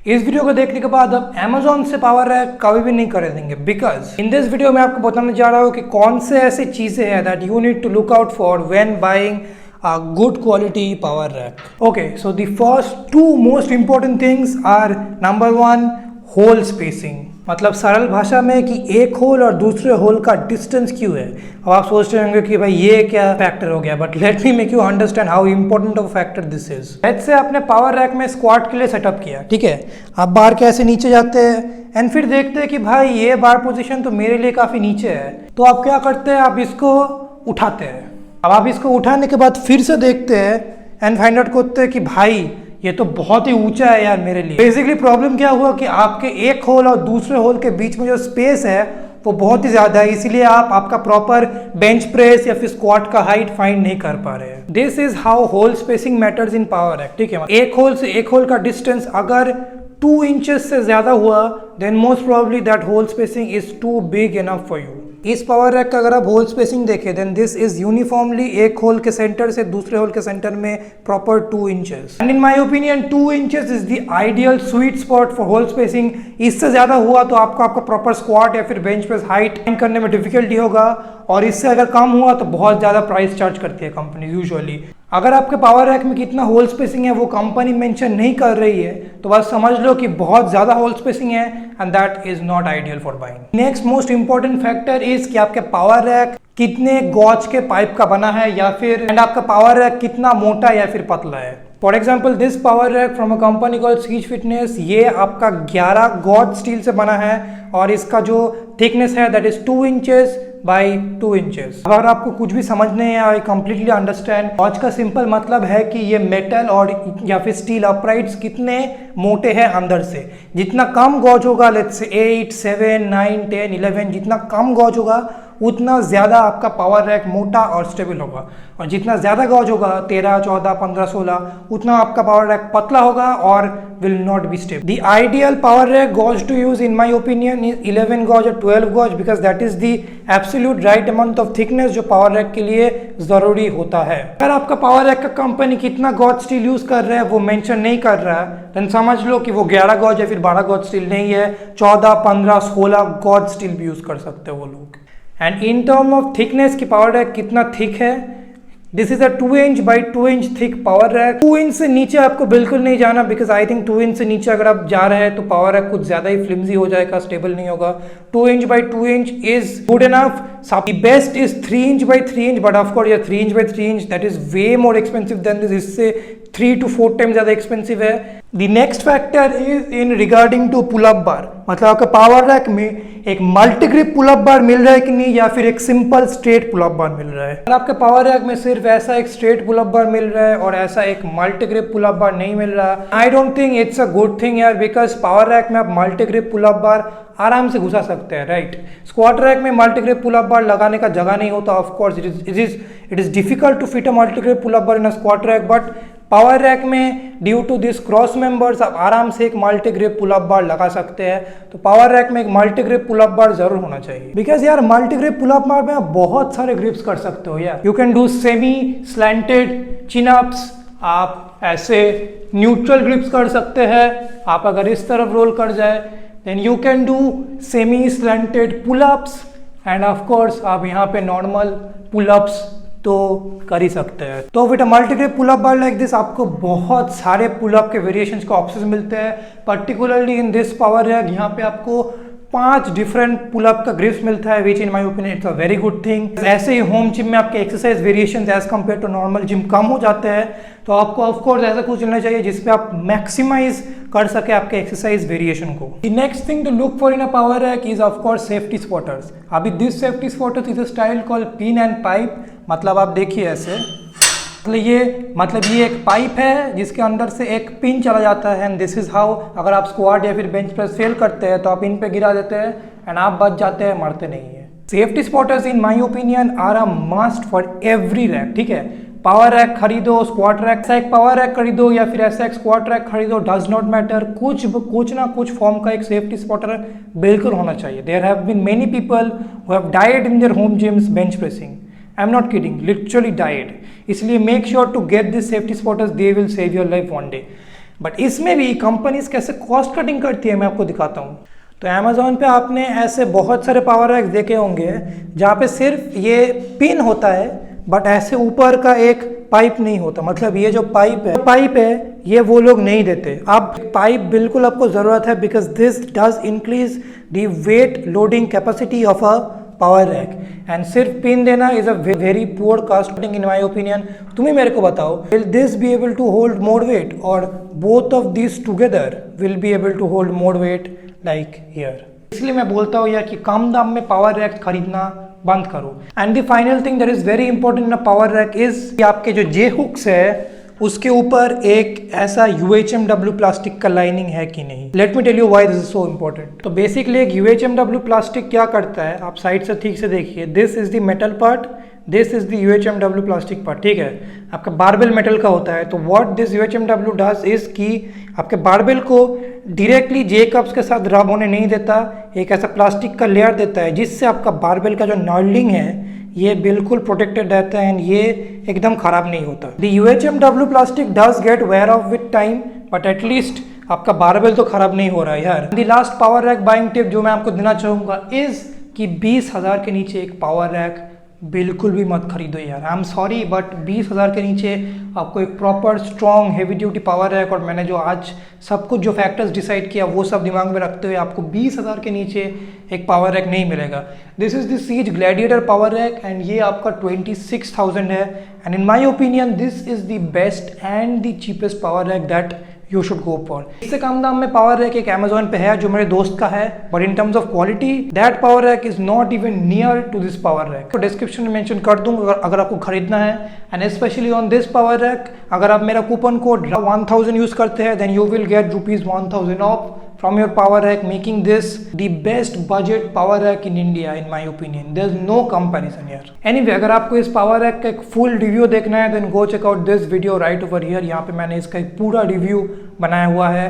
इस वीडियो को देखने के बाद आप Amazon से पावर रैक कभी भी नहीं खरीदेंगे बिकॉज इन दिस वीडियो में आपको बताने जा रहा हूँ कि कौन से ऐसी चीज़ें हैं that you need to look out for when buying a good quality power rack. Okay, so the first two most important things are number one, hole spacing. मतलब सरल भाषा में कि एक होल और दूसरे होल का डिस्टेंस क्यों है। अब आप सोच रहे होंगे कि भाई ये क्या फैक्टर हो गया, but let me make you understand how important of factor this is. Let's say आपने पावर रैक में स्क्वाट के लिए सेटअप किया, ठीक है। आप बार के ऐसे नीचे जाते हैं एंड फिर देखते हैं कि भाई ये बार पोजीशन तो मेरे लिए काफ़ी नीचे है, तो आप क्या करते हैं, आप इसको उठाते हैं। अब आप इसको उठाने के बाद फिर से देखते हैं एंड फाइंड आउट करते हैं कि भाई ये तो बहुत ही ऊंचा है यार मेरे लिए। बेसिकली प्रॉब्लम क्या हुआ कि आपके एक होल और दूसरे होल के बीच में जो स्पेस है वो बहुत ही ज़्यादा है, इसीलिए आप आपका प्रॉपर बेंच प्रेस या फिर स्क्वाट का हाइट फाइंड नहीं कर पा रहे हैं। This is how hole spacing matters in power rack, ठीक है। एक होल से एक होल का डिस्टेंस अगर 2 इंचेस से ज़्यादा हुआ then most probably that hole spacing is too big enough for you. इस पावर रैक का अगर आप होल स्पेसिंग देखें देन दिस इज यूनिफॉर्मली एक होल के सेंटर से दूसरे होल के सेंटर में proper 2 inches and in my opinion 2 inches is the ideal sweet spot for hole spacing. इससे ज्यादा हुआ तो आपको आपका प्रॉपर स्क्वाट या फिर बेंच प्रेस हाइट फाइंड करने में डिफिकल्टी होगा, और इससे अगर कम हुआ तो बहुत ज्यादा प्राइस चार्ज करती है कंपनी यूजुअली। अगर आपके पावर रैक में कितना होल स्पेसिंग है वो कंपनी मेंशन नहीं कर रही है तो बस समझ लो कि बहुत ज़्यादा होल स्पेसिंग है and that is not ideal for buying. Next most important factor is कि आपके पावर रैक कितने गॉज के पाइप का बना है या फिर एंड आपका पावर रैक कितना मोटा या फिर पतला है। For example this power rack from a company called Cees Fitness, ये आपका 11 गॉज स्टील से बना है और इसका जो थिकनेस है that is 2 inches by 2 inches. अगर आपको कुछ भी समझ नहीं है, आई कंप्लीटली अंडरस्टैंड। गॉज का सिंपल मतलब है कि ये मेटल और या फिर स्टील अपराइट्स कितने मोटे हैं अंदर से। जितना कम गॉज होगा, लेट्स से 8, 7, 9, 10, 11, जितना कम गॉज होगा उतना ज़्यादा आपका पावर रैक मोटा और स्टेबल होगा, और जितना ज़्यादा गॉज होगा 13, 14, 15, 16 उतना आपका पावर रैक पतला होगा और will not be stable. The ideal power rack gauge to use in my opinion is 11 gauge और 12 gauge because that is the absolute right amount of thickness जो पावर रैक के लिए जरूरी होता है। अगर आपका पावर रैक का कंपनी कितना गॉज स्टील यूज कर रहा है वो मेंशन नहीं कर रहा है देन समझ लो कि वो 11 गॉज या फिर 12 गॉज स्टील नहीं है, 14, 15, 16 गॉज स्टील भी यूज कर सकते हैं वो लोग। And in term of thickness की पावर रैक कितना थिक है, this is a 2 inch by 2 inch thick power rack. 2 inch से नीचे आपको बिल्कुल नहीं जाना बिकॉज आई थिंक 2 इंच से नीचे अगर आप जा रहे हैं तो पावर रैक कुछ ज्यादा ही फ्लिम्जी हो जाएगा, स्टेबल नहीं होगा। 2 inch by 2 inch is good enough. Best is 3 inch by 3 inch, but of course ये 3 इंच बाई 3 इंच that is way more expensive than this, इससे 3 to 4 टाइम ज्यादा एक्सपेंसिव है। The next factor is in regarding to pull up bar, मतलब आपका power rack में एक multi grip pull up bar मिल रहा है कि नहीं या फिर एक सिंपल स्ट्रेट पुल अप बार मिल रहा है। अगर आपके पावर रैक में सिर्फ ऐसा एक स्ट्रेट पुल अप बार मिल रहा है और ऐसा एक multi grip pull up bar नहीं मिल रहा, I don't think it's a good thing यार, बिकॉज पावर रैक में आप multi grip pull up bar आराम से घुसा सकते हैं, राइट। स्क्वाट रैक में multi grip pull up bar लगाने का जगह नहीं होता, of course it is difficult to fit a multi grip pull up bar in a squat rack, but power rack में due to this cross members आप आराम से एक multi grip pull up bar लगा सकते हैं। तो पावर रैक में एक multi grip pull up bar जरूर होना चाहिए बिकॉज यार multi grip pull up bar में आप बहुत सारे ग्रिप्स कर सकते हो यार। You can do semi slanted chin ups, आप ऐसे न्यूट्रल ग्रिप्स कर सकते हैं। आप अगर इस तरफ रोल कर जाए then you can do semi slanted pull ups and of course आप यहाँ पे नॉर्मल पुल अप्स तो कर ही सकते हैं। तो with a multi grip pull up bar like this आपको बहुत सारे पुल अप के वेरिएशंस के ऑप्शंस मिलते हैं। Particularly in this power rack यहाँ पे आपको 5 डिफरेंट पुल अप का ग्रिप्स मिलता है which in my opinion it's a very good thing. ऐसे ही होम जिम में आपके exercise variations as compared to normal gym कम हो जाते हैं, तो आपको ऑफकोर्स ऐसा कुछ लेना चाहिए जिसपे आप मैक्सिमाइज कर सके आपके एक्सरसाइज वेरिएशन को। The next thing to look for in a power rack is of course safety spotters. अभी this safety spotters is a style called pin and pipe, मतलब आप देखिए ऐसे, मतलब ये एक पाइप है जिसके अंदर से एक पिन चला जाता है एंड दिस इज हाउ अगर आप स्क्वाट या फिर बेंच प्रेस फेल करते हैं तो आप इन पे गिरा देते हैं एंड आप बच जाते हैं, मरते नहीं है। Safety spotters in my opinion are a must for every rack, ठीक है। पावर रैक खरीदो, स्क्वाट रैक, ऐसा एक पावर रैक खरीदो या फिर ऐसा एक स्क्वाट रैक खरीदो, डज नॉट मैटर, कुछ ना कुछ फॉर्म का एक सेफ्टी स्पॉटर बिल्कुल होना चाहिए। There have been many people who have died in their home gyms bench pressing, I am not kidding, literally died. इसलिए make sure to get this safety spotters, they will save your life one day. But इसमें भी companies कैसे cost cutting करती है मैं आपको दिखाता हूँ। तो अमेजोन पे आपने ऐसे बहुत सारे पावर रैक देखे होंगे जहाँ पे सिर्फ ये पिन होता है बट ऐसे ऊपर का एक पाइप नहीं होता। मतलब ये जो पाइप है ये वो लोग नहीं देते। अब पाइप बिल्कुल आपको ज़रूरत है because this does increase the weight loading capacity of a power rack and सिर्फ पिन देना is a very poor casting in my opinion. तुम ही मेरे को बताओ, will this be able to hold more weight और both of this together will be able to hold more weight like here. इसलिए मैं बोलता हूँ यार कि कम दाम में पावर रैक खरीदना बंद करो। And the final thing that is very important in a power rack is आपके जो जे हुक्स है उसके ऊपर एक ऐसा UHMW प्लास्टिक का लाइनिंग है कि नहीं। Let me tell you why this is so important. तो बेसिकली एक UHMW प्लास्टिक क्या करता है, आप साइड से ठीक से देखिए, this is the metal part, this is the UHMW plastic part, ठीक है। आपका बारबेल मेटल का होता है। तो what this UHMW does is कि आपके बारबेल को डायरेक्टली जे कप्स के साथ रब होने नहीं देता, एक ऐसा प्लास्टिक का लेयर देता है जिससे आपका बारबेल का जो नर्लिंग है ये बिल्कुल प्रोटेक्टेड रहता है एंड ये एकदम खराब नहीं होता। The UHMW plastic does get wear off with time but at least आपका बारबेल तो खराब नहीं हो रहा है यार। The last power rack buying tip जो मैं आपको देना चाहूँगा इज कि 20,000 के नीचे एक पावर रैक बिल्कुल भी मत खरीदो यार। आई एम सॉरी बट 20,000 के नीचे आपको एक proper strong heavy duty power rack, और मैंने जो आज सब कुछ जो फैक्टर्स डिसाइड किया वो सब दिमाग में रखते हुए आपको 20,000 के नीचे एक पावर रैक नहीं मिलेगा। This is the Cees Gladiator power rack and ये आपका 26,000 है and in my opinion this is the best and the cheapest power rack that you should go for. इससे कम दाम में पावर रैक एक अमेजोन पे है जो मेरे दोस्त का है, but in terms of quality that power rack is not even near to this power rack. तो डिस्क्रिप्शन में मेंशन कर दूंगा अगर आपको खरीदना है and specially on this power rack अगर आप मेरा कूपन कोड 1000 यूज करते हैं then you will get ₹1000 off from your power rack, making this the best budget power rack in India in my opinion. There's no comparison here. Anyway, अगर आपको इस power rack का एक full review देखना है then go check out this video right over here. यहाँ पे मैंने इसका एक पूरा review बनाया हुआ है।